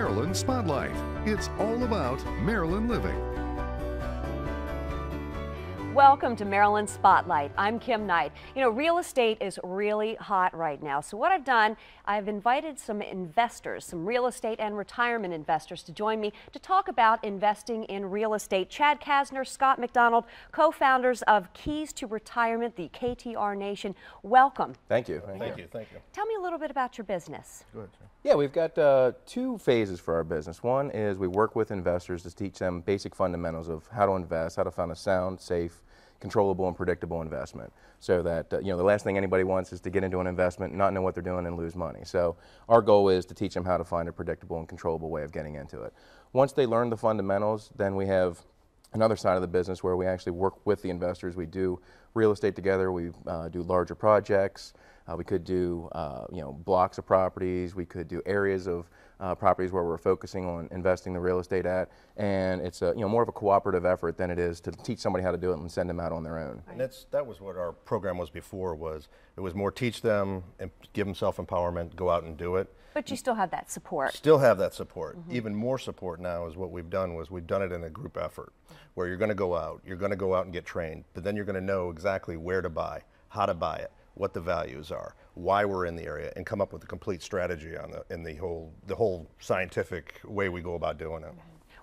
Maryland Spotlight. It's all about Maryland living. Welcome to Maryland Spotlight. I'm Kim Knight. You know, real estate is really hot right now. So what I've done, I've invited some investors, some real estate and retirement investors to join me to talk about investing in real estate. Chad Kasner, Scott McDonald, co-founders of Keys to Retirement, the K2R Nation. Welcome. Thank you. Thank you. Tell me a little bit about your business. Go ahead, sir. Yeah, we've got two phases for our business. One is we work with investors to teach them basic fundamentals of how to invest, how to find a sound, safe, controllable and predictable investment, so that you know, the last thing anybody wants is to get into an investment, not know what they're doing, and lose money. So our goal is to teach them how to find a predictable and controllable way of getting into it. Once they learn the fundamentals, then we have another side of the business where we actually work with the investors. We do real estate together. We do larger projects. We could do you know, blocks of properties. We could do areas of properties where we're focusing on investing the real estate at, and it's a, you know, more of a cooperative effort than it is to teach somebody how to do it and send them out on their own. And that was what our program was before. It was more teach them and give them self-empowerment, go out and do it. But you still have that support. Still have that support. Even more support now is what we've done it in a group effort, where you're going to go out and get trained, but then you're going to know exactly where to buy, how to buy it, what the values are, why we're in the area, and come up with a complete strategy on the whole scientific way we go about doing it.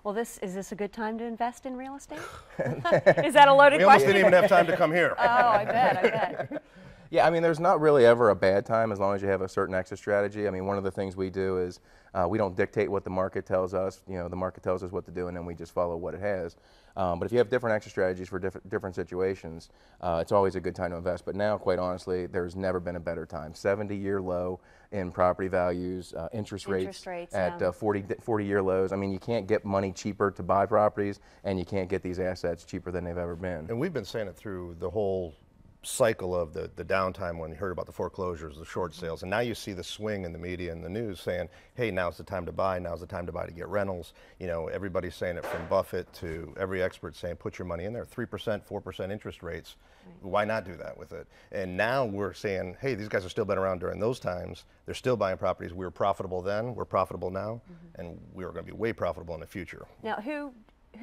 Well, is this a good time to invest in real estate? Is that a loaded question? We almost didn't even have time to come here. Oh, I bet. Yeah, I mean, there's not really ever a bad time as long as you have a certain exit strategy. I mean, one of the things we do is we don't dictate what the market tells us. You know, the market tells us what to do, and then we just follow what it has. But if you have different exit strategies for different situations, it's always a good time to invest. But now, quite honestly, there's never been a better time. 70-year low in property values, interest rates at 40-year lows. I mean, you can't get money cheaper to buy properties, and you can't get these assets cheaper than they've ever been. And we've been saying it through the whole cycle of the downtime, when you heard about the foreclosures, the short sales, and now you see the swing in the media and the news saying, hey, now's the time to buy, now's the time to buy to get rentals. You know, everybody's saying it, from Buffett to every expert saying put your money in there. 3%, 4% interest rates. Right. Why not do that with it? And now we're saying, hey, these guys have still been around during those times. They're still buying properties. We were profitable then, we're profitable now, and we are going to be way profitable in the future. Now, who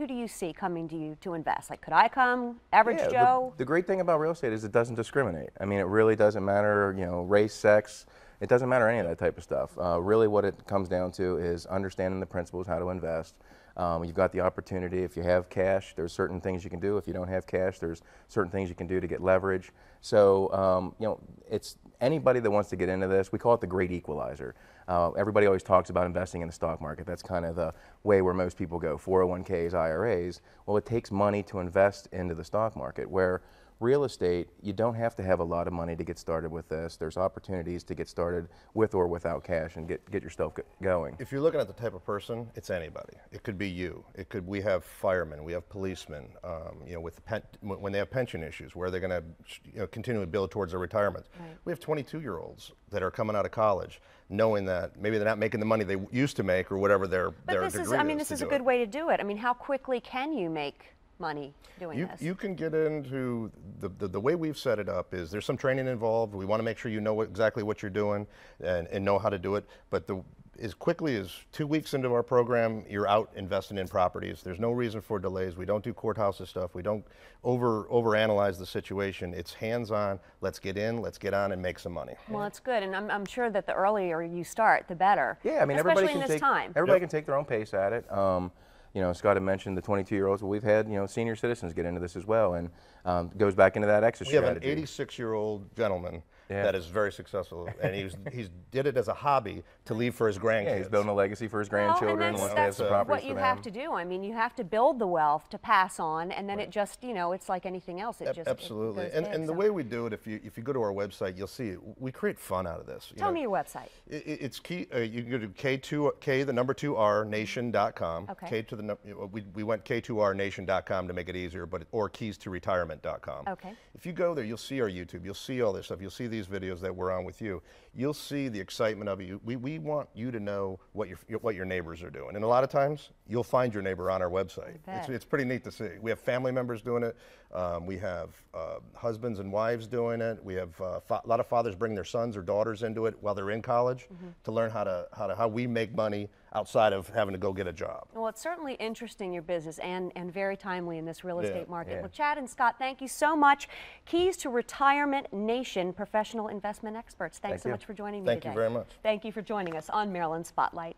do you see coming to you to invest? Like, could I come, average Joe? The great thing about real estate is it doesn't discriminate. I mean, it really doesn't matter, you know, race, sex. It doesn't matter any of that type of stuff. Really what it comes down to is understanding the principles, how to invest. You've got the opportunity. If you have cash, there's certain things you can do. If you don't have cash, there's certain things you can do to get leverage. So, you know, it's anybody that wants to get into this. We call it the great equalizer. Everybody always talks about investing in the stock market. That's kind of the way where most people go, 401ks, IRAs. Well, it takes money to invest into the stock market, where real estate, you don't have to have a lot of money to get started with this. There's opportunities to get started with or without cash and get yourself going. If you're looking at the type of person, it's anybody. It could be you. We have firemen, we have policemen, you know, when they have pension issues, where they're going to, you know, continually build towards their retirement. Right. We have 22-year-olds that are coming out of college, knowing that maybe they're not making the money they used to make, or whatever their degree is. I mean, this is a good way to do it. I mean, how quickly can you make money doing this? You can get into the way we've set it up is there's some training involved. We want to make sure you know exactly what you're doing and know how to do it. But as quickly as 2 weeks into our program, you're out investing in properties. There's no reason for delays. We don't do courthouses stuff. We don't overanalyze the situation. It's hands-on. Let's get in, let's get on, and make some money. Well, that's good, and I'm sure that the earlier you start, the better. Yeah, I mean, especially everybody can take their own pace at it. You know, Scott had mentioned the 22-year-olds. Well, we've had, you know, senior citizens get into this as well, and goes back into that exit strategy. We have an 86-year-old gentleman that is very successful, and he's did it as a hobby to leave for his grandkids. Yeah, he's building a legacy for his grandchildren. Well, and that's what you have to do. I mean, you have to build the wealth to pass on, and then it just, you know, it's like anything else. It just absolutely. And the way we do it, if you go to our website, you'll see we create fun out of this. Tell me your website. It's key. You can go to K2, the number 2R nation.com. Okay. We went K2Rnation.com to make it easier, or keys to retirement.com. Okay. If you go there, you'll see our YouTube. You'll see all this stuff. You'll see these videos that we're on with you. You'll see the excitement of it. We want you to know what your neighbors are doing, and a lot of times you'll find your neighbor on our website. It's pretty neat to see. We have family members doing it. We have husbands and wives doing it. We have a lot of fathers bring their sons or daughters into it while they're in college to learn how we make money outside of having to go get a job. Well, it's certainly interesting, your business, and very timely in this real estate market. Yeah. Well, Chad and Scott, thank you so much. Keys to Retirement Nation professional investment experts. Thanks so much for joining me today. Thank you very much. Thank you for joining us on Maryland Spotlight.